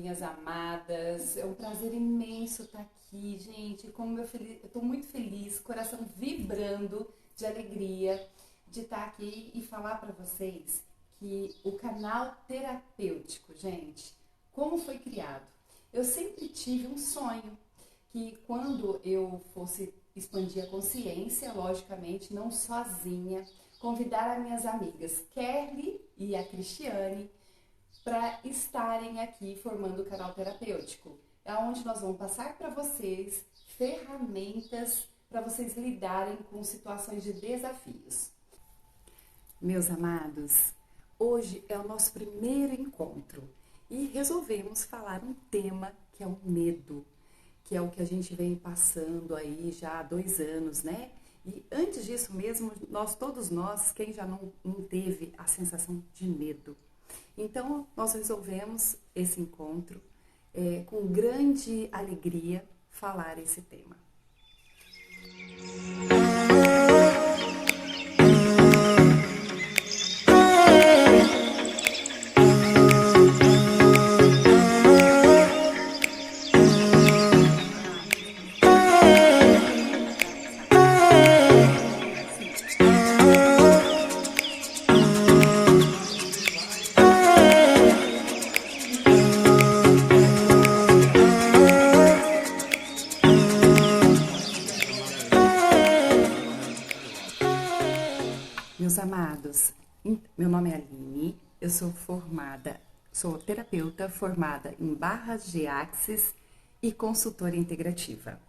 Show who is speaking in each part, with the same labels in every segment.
Speaker 1: minhas amadas. É um prazer imenso estar aqui, gente. Como eu estou muito feliz, coração vibrando de alegria de estar aqui e falar para vocês que o canal terapêutico, gente, como foi criado? Eu sempre tive um sonho que quando eu fosse expandir a consciência, logicamente, não sozinha, convidar as minhas amigas Kerly e a Cristiane para estarem aqui formando o canal terapêutico. É onde nós vamos passar para vocês ferramentas para vocês lidarem com situações de desafios. Meus amados, hoje é o nosso primeiro encontro e resolvemos falar um tema que é o medo, que é o que a gente vem passando aí já há 2 anos, né? E antes disso mesmo, todos nós, quem já não teve a sensação de medo? Então, nós resolvemos esse encontro com grande alegria falar esse tema. Meus amados, meu nome é Aline, eu sou terapeuta formada em barras de axis e consultora integrativa.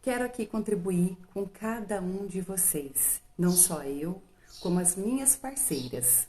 Speaker 1: Quero aqui contribuir com cada um de vocês, não só eu, como as minhas parceiras.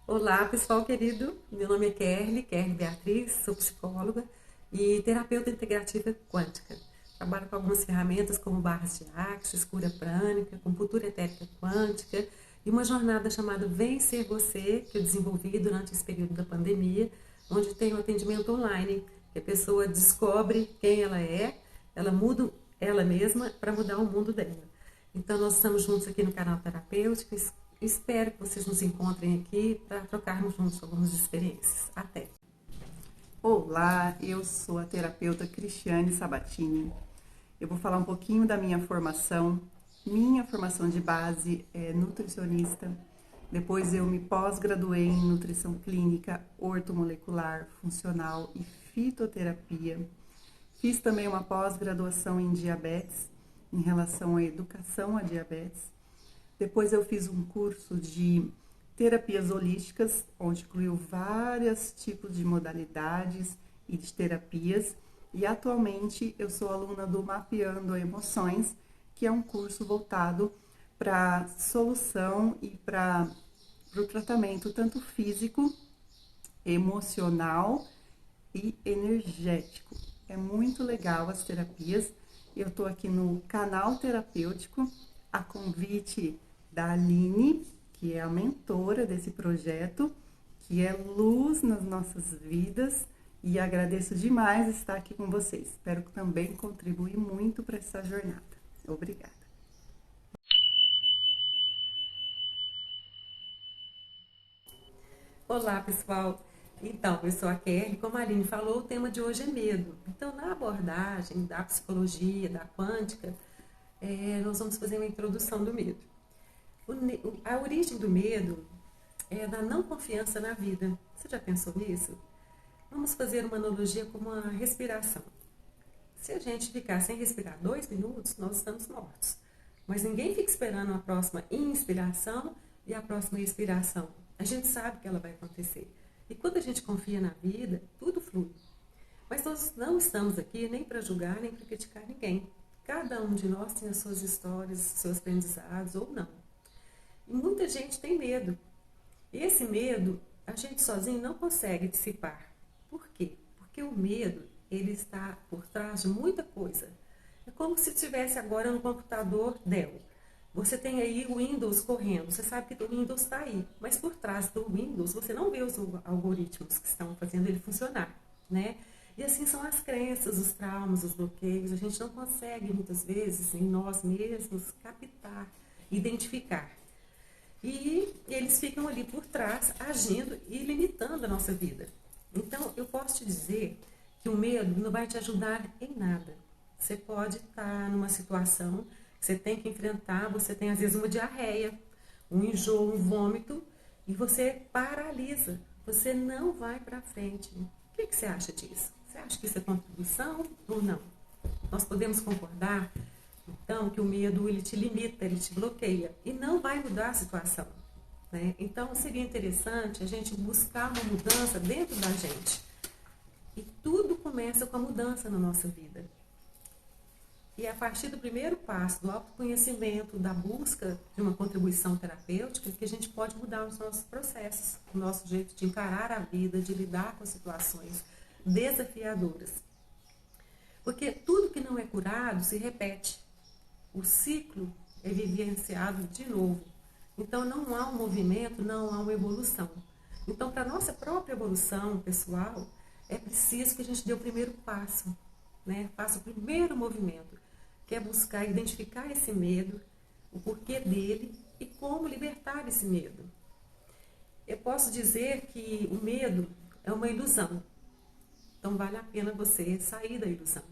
Speaker 2: Olá, pessoal querido, meu nome é Kerly Beatriz, sou psicóloga e terapeuta integrativa quântica. Trabalho com algumas ferramentas como barras de axis, cura prânica, acupuntura etérica quântica e uma jornada chamada Vem Ser Você, que eu desenvolvi durante esse período da pandemia, onde tem um atendimento online, que a pessoa descobre quem ela é, ela muda ela mesma para mudar o mundo dela. Então nós estamos juntos aqui no canal terapêutico, espero que vocês nos encontrem aqui para trocarmos juntos algumas experiências. Até!
Speaker 3: Olá, eu sou a terapeuta Cristiane Sabatini. Eu vou falar um pouquinho da minha formação. Minha formação de base é nutricionista. Depois eu me pós-graduei em nutrição clínica, ortomolecular, funcional e fitoterapia. Fiz também uma pós-graduação em diabetes, em relação à educação à diabetes. Depois eu fiz um curso de terapias holísticas, onde incluiu vários tipos de modalidades e de terapias. E atualmente eu sou aluna do Mapeando Emoções, que é um curso voltado para solução e para o tratamento tanto físico, emocional e energético. É muito legal as terapias. Eu estou aqui no canal terapêutico, a convite da Aline, que é a mentora desse projeto, que é luz nas nossas vidas, e agradeço demais estar aqui com vocês. Espero também contribuir muito para essa jornada. Obrigada.
Speaker 2: Olá, pessoal! Então, eu sou a Kerly, como a Aline falou, o tema de hoje é medo. Então, na abordagem da psicologia, da quântica, nós vamos fazer uma introdução do medo. A origem do medo é da não confiança na vida. Você já pensou nisso? Vamos fazer uma analogia com uma respiração. Se a gente ficar sem respirar 2 minutos, nós estamos mortos. Mas ninguém fica esperando a próxima inspiração e a próxima expiração. A gente sabe que ela vai acontecer. E quando a gente confia na vida, tudo flui. Mas nós não estamos aqui nem para julgar, nem para criticar ninguém. Cada um de nós tem as suas histórias, seus aprendizados ou não. E muita gente tem medo. E esse medo, a gente sozinho não consegue dissipar. Por quê? Porque o medo, ele está por trás de muita coisa. É como se estivesse agora no computador Dell. Você tem aí o Windows correndo, você sabe que o Windows está aí, mas por trás do Windows você não vê os algoritmos que estão fazendo ele funcionar, né? E assim são as crenças, os traumas, os bloqueios, a gente não consegue muitas vezes em nós mesmos captar, identificar. E eles ficam ali por trás, agindo e limitando a nossa vida. Então, eu posso te dizer que o medo não vai te ajudar em nada. Você pode estar numa situação que você tem que enfrentar, você tem às vezes uma diarreia, um enjoo, um vômito, e você paralisa, você não vai para frente. O que você acha disso? Você acha que isso é contribuição ou não? Nós podemos concordar, então, que o medo ele te limita, ele te bloqueia e não vai mudar a situação, né? Então, seria interessante a gente buscar uma mudança dentro da gente. E tudo começa com a mudança na nossa vida. E a partir do primeiro passo, do autoconhecimento, da busca de uma contribuição terapêutica, que a gente pode mudar os nossos processos, o nosso jeito de encarar a vida, de lidar com situações desafiadoras. Porque tudo que não é curado se repete. O ciclo é vivenciado de novo. Então não há um movimento, não há uma evolução. Então, para a nossa própria evolução pessoal, é preciso que a gente dê o primeiro passo, né? Faça o primeiro movimento, que é buscar identificar esse medo, o porquê dele e como libertar esse medo. Eu posso dizer que o medo é uma ilusão. Então vale a pena você sair da ilusão.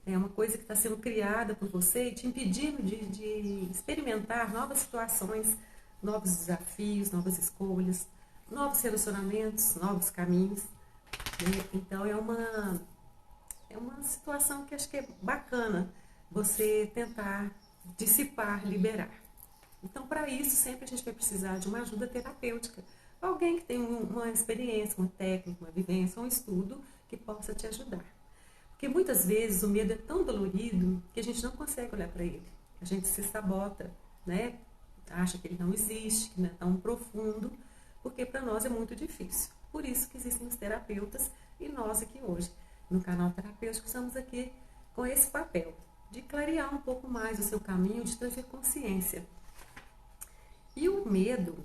Speaker 2: É uma coisa que está sendo criada por você e te impedindo de experimentar novas situações, novos desafios, novas escolhas, novos relacionamentos, novos caminhos. Né? Então é uma situação que acho que é bacana você tentar dissipar, liberar. Então, para isso, sempre a gente vai precisar de uma ajuda terapêutica. Alguém que tem uma experiência, uma técnica, uma vivência, um estudo que possa te ajudar. Porque muitas vezes o medo é tão dolorido que a gente não consegue olhar para ele. A gente se sabota, né? Acha que ele não existe, que não é tão profundo, porque para nós é muito difícil. Por isso que existem os terapeutas e nós aqui hoje, no canal terapêutico, estamos aqui com esse papel de clarear um pouco mais o seu caminho, de trazer consciência. E o medo,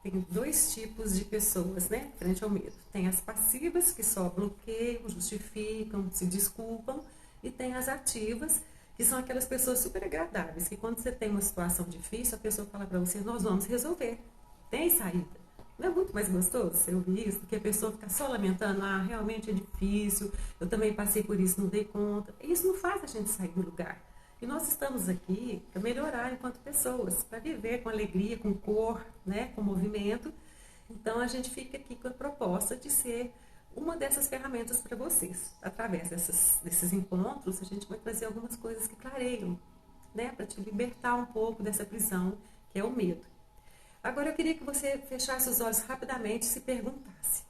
Speaker 2: tem dois tipos de pessoas, né, frente ao medo. Tem as passivas, que só bloqueiam, justificam, se desculpam, e tem as ativas, que são aquelas pessoas super agradáveis, que quando você tem uma situação difícil, a pessoa fala para você, nós vamos resolver, tem saída. Não é muito mais gostoso você ouvir isso do que a pessoa ficar só lamentando, realmente é difícil, eu também passei por isso, não dei conta. Isso não faz a gente sair do lugar. E nós estamos aqui para melhorar enquanto pessoas, para viver com alegria, com cor, né, com movimento. Então a gente fica aqui com a proposta de ser uma dessas ferramentas para vocês. Através desses encontros, a gente vai trazer algumas coisas que clareiam, né, para te libertar um pouco dessa prisão que é o medo. Agora eu queria que você fechasse os olhos rapidamente e se perguntasse: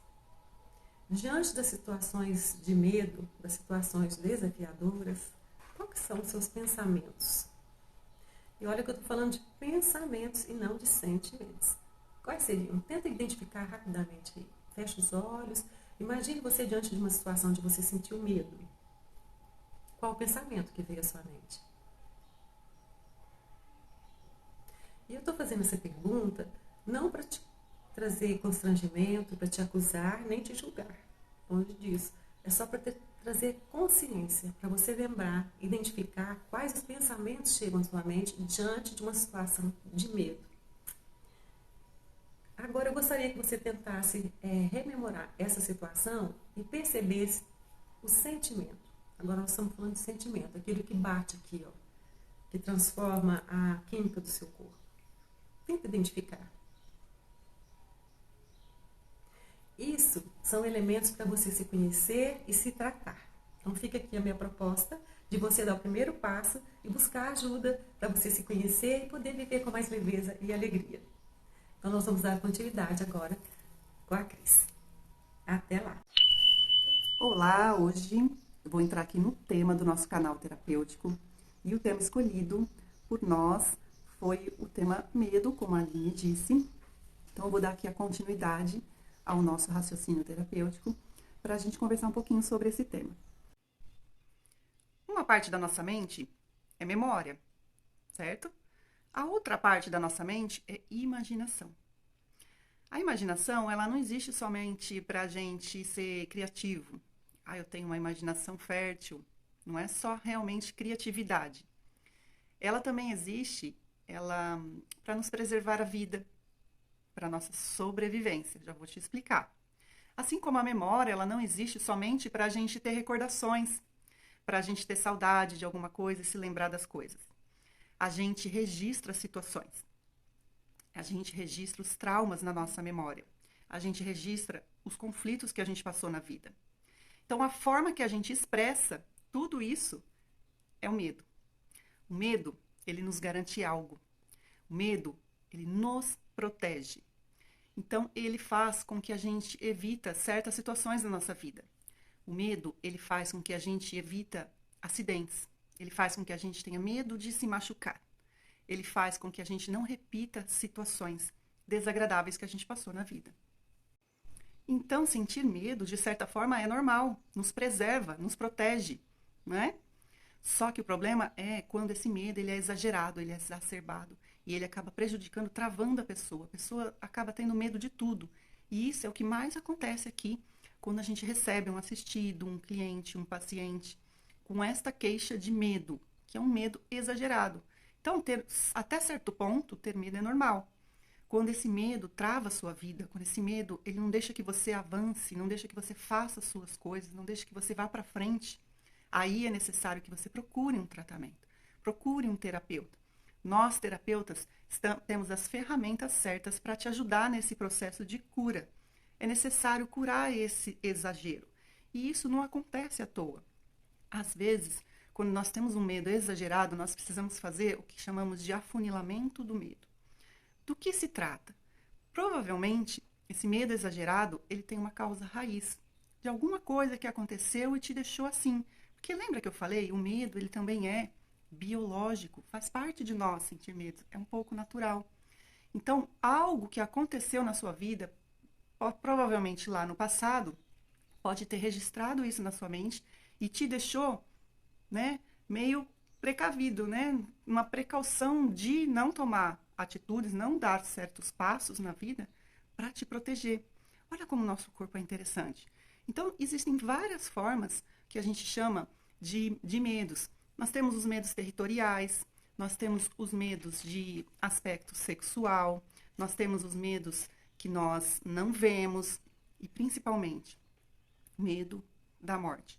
Speaker 2: diante das situações de medo, das situações desafiadoras, quais são os seus pensamentos? E olha que eu estou falando de pensamentos e não de sentimentos. Quais seriam? Tenta identificar rapidamente aí. Fecha os olhos. Imagine você diante de uma situação onde você sentiu medo. Qual o pensamento que veio à sua mente? E eu estou fazendo essa pergunta não para te trazer constrangimento, para te acusar, nem te julgar. Longe disso. É só para trazer consciência, para você lembrar, identificar quais os pensamentos chegam à sua mente diante de uma situação de medo. Agora eu gostaria que você tentasse rememorar essa situação e percebesse o sentimento. Agora nós estamos falando de sentimento, aquilo que bate aqui, ó, que transforma a química do seu corpo. Tenta identificar. Isso são elementos para você se conhecer e se tratar. Então fica aqui a minha proposta de você dar o primeiro passo e buscar ajuda para você se conhecer e poder viver com mais leveza e alegria. Então nós vamos dar continuidade agora com a Cris. Até lá!
Speaker 3: Olá, hoje eu vou entrar aqui no tema do nosso canal terapêutico e o tema escolhido por nós foi o tema medo, como a Aline disse. Então eu vou dar aqui a continuidade ao nosso raciocínio terapêutico para a gente conversar um pouquinho sobre esse tema. Uma parte da nossa mente é memória, certo? A outra parte da nossa mente é imaginação. A imaginação, ela não existe somente para a gente ser criativo. Eu tenho uma imaginação fértil. Não é só realmente criatividade. Ela também existe para nos preservar a vida, para nossa sobrevivência. Já vou te explicar. Assim como a memória, ela não existe somente para a gente ter recordações, para a gente ter saudade de alguma coisa e se lembrar das coisas. A gente registra situações. A gente registra os traumas na nossa memória. A gente registra os conflitos que a gente passou na vida. Então, a forma que a gente expressa tudo isso é o medo. O medo, ele nos garante algo. O medo, ele nos protege. Então, ele faz com que a gente evita certas situações na nossa vida. O medo, ele faz com que a gente evita acidentes. Ele faz com que a gente tenha medo de se machucar. Ele faz com que a gente não repita situações desagradáveis que a gente passou na vida. Então, sentir medo, de certa forma, é normal, nos preserva, nos protege, não é? Só que o problema é quando esse medo ele é exagerado, ele é exacerbado, e ele acaba prejudicando, travando a pessoa acaba tendo medo de tudo. E isso é o que mais acontece aqui, quando a gente recebe um assistido, um cliente, um paciente, com esta queixa de medo, que é um medo exagerado. Então, até certo ponto, ter medo é normal. Quando esse medo trava a sua vida, quando esse medo ele não deixa que você avance, não deixa que você faça as suas coisas, não deixa que você vá para frente, aí é necessário que você procure um tratamento, procure um terapeuta. Nós, terapeutas, temos as ferramentas certas para te ajudar nesse processo de cura. É necessário curar esse exagero. E isso não acontece à toa. Às vezes, quando nós temos um medo exagerado, nós precisamos fazer o que chamamos de afunilamento do medo. Do que se trata? Provavelmente, esse medo exagerado, ele tem uma causa raiz, de alguma coisa que aconteceu e te deixou assim. Porque lembra que eu falei, o medo, ele também é biológico, faz parte de nós sentir medo, é um pouco natural. Então, algo que aconteceu na sua vida, provavelmente lá no passado, pode ter registrado isso na sua mente e te deixou, né, meio precavido, né, uma precaução de não tomar atitudes, não dar certos passos na vida para te proteger. Olha como o nosso corpo é interessante. Então, existem várias formas que a gente chama de medos. Nós temos os medos territoriais, nós temos os medos de aspecto sexual, nós temos os medos que nós não vemos e, principalmente, medo da morte.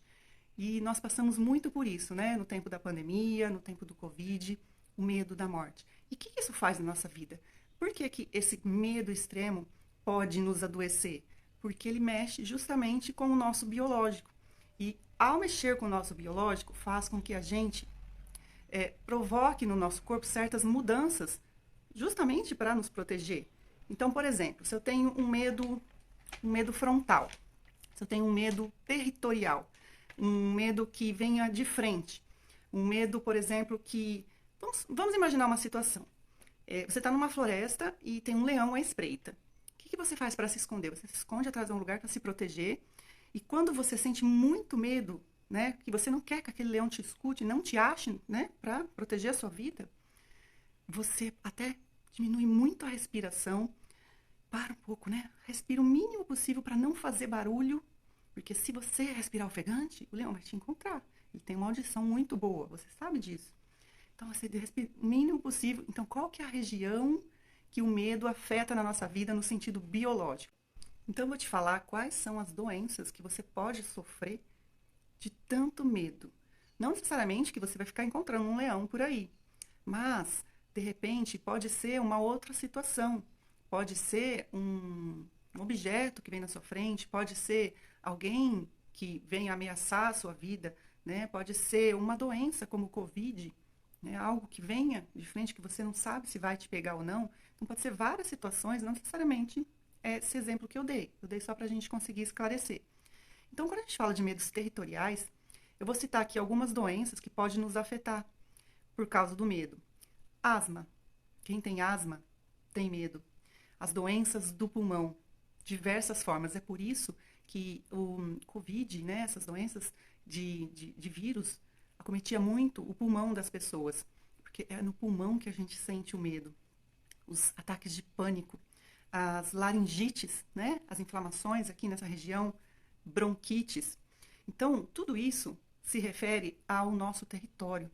Speaker 3: E nós passamos muito por isso, né? No tempo da pandemia, no tempo do Covid, o medo da morte. E o que isso faz na nossa vida? Por que esse medo extremo pode nos adoecer? Porque ele mexe justamente com o nosso biológico. E ao mexer com o nosso biológico, faz com que a gente provoque no nosso corpo certas mudanças, justamente para nos proteger. Então, por exemplo, se eu tenho um medo frontal, se eu tenho um medo territorial, um medo que venha de frente, um medo, por exemplo, que... Vamos imaginar uma situação. Você está numa floresta e tem um leão à espreita. O que você faz para se esconder? Você se esconde atrás de um lugar para se proteger. E quando você sente muito medo, né, que você não quer que aquele leão te escute, não te ache, né, para proteger a sua vida, você até diminui muito a respiração, para um pouco, né? Respira o mínimo possível para não fazer barulho, porque se você respirar ofegante, o leão vai te encontrar. Ele tem uma audição muito boa, você sabe disso. Então, você respira o mínimo possível. Então, qual que é a região que o medo afeta na nossa vida no sentido biológico? Então, eu vou te falar quais são as doenças que você pode sofrer de tanto medo. Não necessariamente que você vai ficar encontrando um leão por aí, mas, de repente, pode ser uma outra situação. Pode ser um objeto que vem na sua frente, pode ser alguém que vem ameaçar a sua vida, né? Pode ser uma doença como o Covid, né? Algo que venha de frente que você não sabe se vai te pegar ou não. Então, pode ser várias situações, não necessariamente esse exemplo que eu dei. Eu dei só para a gente conseguir esclarecer. Então, quando a gente fala de medos territoriais, eu vou citar aqui algumas doenças que podem nos afetar por causa do medo. Asma. Quem tem asma tem medo. As doenças do pulmão, diversas formas. É por isso que o Covid, né, essas doenças de vírus, acometia muito o pulmão das pessoas, porque é no pulmão que a gente sente o medo. Os ataques de pânico, as laringites, né, as inflamações aqui nessa região, bronquites. Então, tudo isso se refere ao nosso território.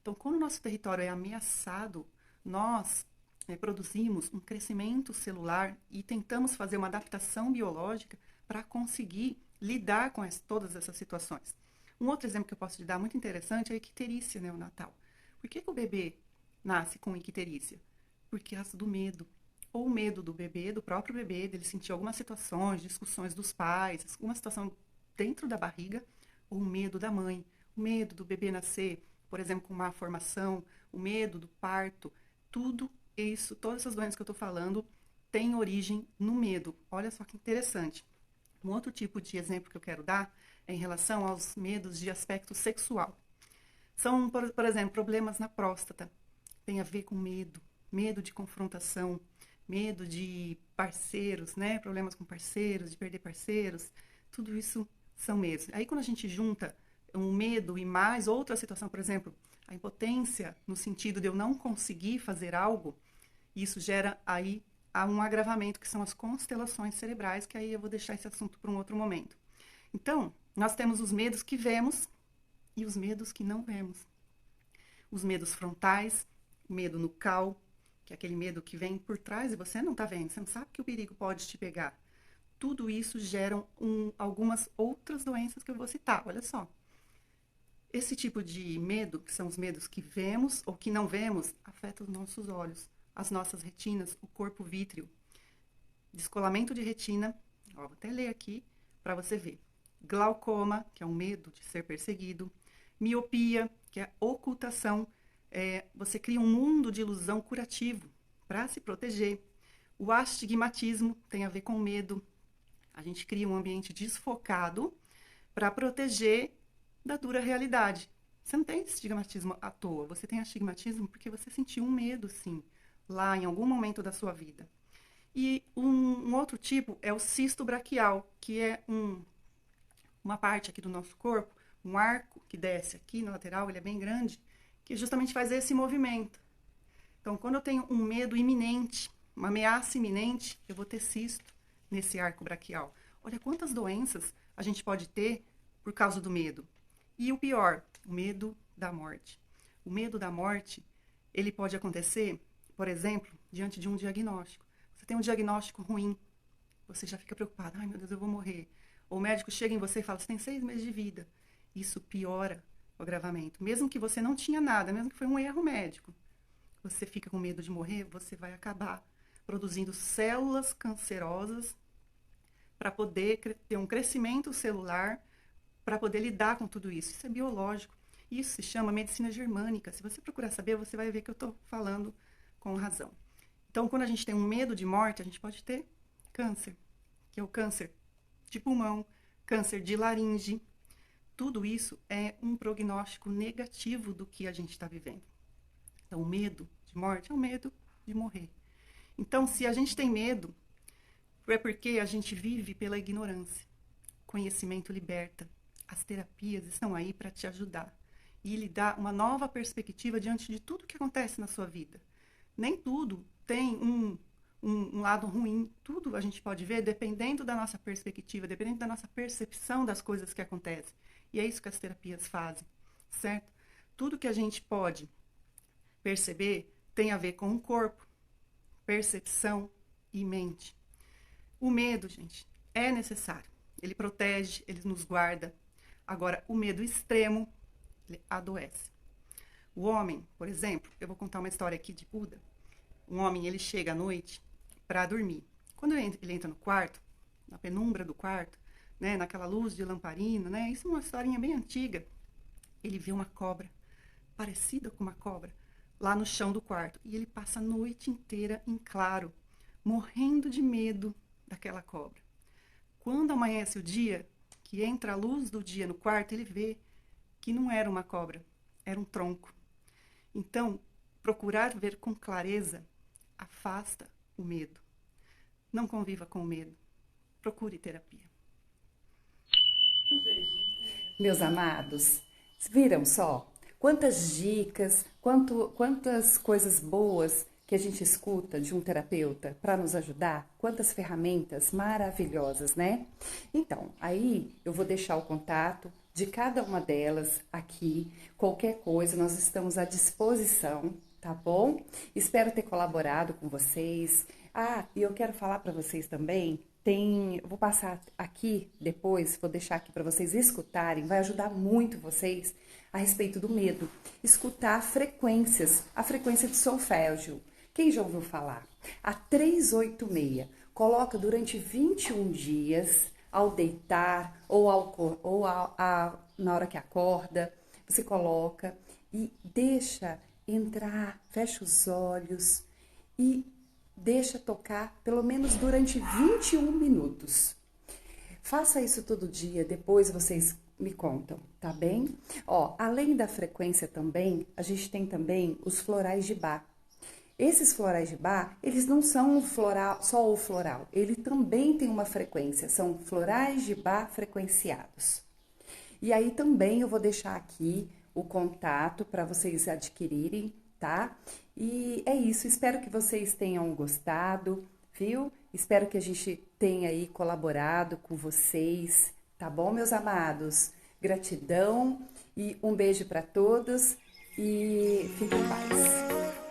Speaker 3: Então, quando o nosso território é ameaçado, nós produzimos um crescimento celular e tentamos fazer uma adaptação biológica para conseguir lidar com todas essas situações. Um outro exemplo que eu posso te dar muito interessante é a icterícia neonatal. Por que o bebê nasce com icterícia? Por causa do medo. Ou o medo do bebê, do próprio bebê, dele sentir algumas situações, discussões dos pais, alguma situação dentro da barriga, ou o medo da mãe, o medo do bebê nascer, por exemplo, com má formação, o medo do parto. Tudo isso, todas essas doenças que eu estou falando, têm origem no medo. Olha só que interessante. Um outro tipo de exemplo que eu quero dar é em relação aos medos de aspecto sexual. São, por exemplo, problemas na próstata. Tem a ver com medo, medo de confrontação, medo de parceiros, né? Problemas com parceiros, de perder parceiros. Tudo isso são medos. Aí quando a gente junta um medo e mais outra situação, por exemplo, a impotência no sentido de eu não conseguir fazer algo, isso gera aí um agravamento, que são as constelações cerebrais, que aí eu vou deixar esse assunto para um outro momento. Então, nós temos os medos que vemos e os medos que não vemos. Os medos frontais, medo nucal, que é aquele medo que vem por trás e você não está vendo, você não sabe que o perigo pode te pegar. Tudo isso gera algumas outras doenças que eu vou citar, olha só. Esse tipo de medo, que são os medos que vemos ou que não vemos, afeta os nossos olhos, as nossas retinas, o corpo vítreo. Descolamento de retina, ó, vou até ler aqui para você ver. Glaucoma, que é um medo de ser perseguido. Miopia, que é ocultação. Você cria um mundo de ilusão curativo para se proteger. O astigmatismo tem a ver com medo. A gente cria um ambiente desfocado para proteger da dura realidade. Você não tem astigmatismo à toa, você tem astigmatismo porque você sentiu um medo, sim, lá em algum momento da sua vida. E um outro tipo é o cisto braquial, que é uma parte aqui do nosso corpo, um arco que desce aqui na lateral, ele é bem grande, que justamente faz esse movimento. Então, quando eu tenho um medo iminente, uma ameaça iminente, eu vou ter cisto nesse arco braquial. Olha quantas doenças a gente pode ter por causa do medo. E o pior, o medo da morte. O medo da morte, ele pode acontecer, por exemplo, diante de um diagnóstico. Você tem um diagnóstico ruim, você já fica preocupado, ai meu Deus, eu vou morrer. Ou o médico chega em você e fala, você tem 6 meses de vida. Isso piora o agravamento. Mesmo que você não tinha nada, mesmo que foi um erro médico, você fica com medo de morrer, você vai acabar produzindo células cancerosas para poder ter um crescimento celular, para poder lidar com tudo isso. Isso é biológico. Isso se chama medicina germânica. Se você procurar saber, você vai ver que eu estou falando com razão. Então, quando a gente tem um medo de morte, a gente pode ter câncer, que é o câncer de pulmão, câncer de laringe. Tudo isso é um prognóstico negativo do que a gente está vivendo. Então, o medo de morte é o medo de morrer. Então, se a gente tem medo, é porque a gente vive pela ignorância. Conhecimento liberta. As terapias estão aí para te ajudar e lhe dar uma nova perspectiva diante de tudo que acontece na sua vida. Nem tudo tem um lado ruim. Tudo a gente pode ver dependendo da nossa perspectiva, dependendo da nossa percepção das coisas que acontecem. E é isso que as terapias fazem, certo? Tudo que a gente pode perceber tem a ver com o corpo, percepção e mente. O medo, gente, é necessário. Ele protege, ele nos guarda. Agora, o medo extremo, ele adoece. O homem, por exemplo, eu vou contar uma história aqui de Buda. Um homem, ele chega à noite para dormir. Quando ele entra no quarto, na penumbra do quarto, né, naquela luz de lamparina, né, isso é uma historinha bem antiga, ele vê uma cobra, parecida com uma cobra, lá no chão do quarto. E ele passa a noite inteira em claro, morrendo de medo daquela cobra. Quando amanhece o dia, que entra a luz do dia no quarto, ele vê que não era uma cobra, era um tronco. Então, procurar ver com clareza afasta o medo. Não conviva com o medo. Procure terapia.
Speaker 1: Meus amados, viram só? Quantas dicas, quantas coisas boas que a gente escuta de um terapeuta para nos ajudar, quantas ferramentas maravilhosas, né? Então, aí eu vou deixar o contato de cada uma delas aqui. Qualquer coisa, nós estamos à disposição, tá bom? Espero ter colaborado com vocês. Ah, e eu quero falar para vocês também vou passar aqui depois, vou deixar aqui para vocês escutarem, vai ajudar muito vocês a respeito do medo. Escutar frequências, a frequência de solfégio. Quem já ouviu falar? A 386. Coloca durante 21 dias, ao deitar ou na hora que acorda, você coloca e deixa entrar, fecha os olhos e deixa tocar pelo menos durante 21 minutos. Faça isso todo dia, depois vocês me contam, tá bem? Ó, além da frequência também, a gente tem também os florais de Bach. Esses florais de Bach, eles não são só o floral, ele também tem uma frequência, são florais de Bach frequenciados. E aí também eu vou deixar aqui o contato para vocês adquirirem, tá? E é isso, espero que vocês tenham gostado, viu? Espero que a gente tenha aí colaborado com vocês, tá bom, meus amados? Gratidão e um beijo para todos e fiquem em paz.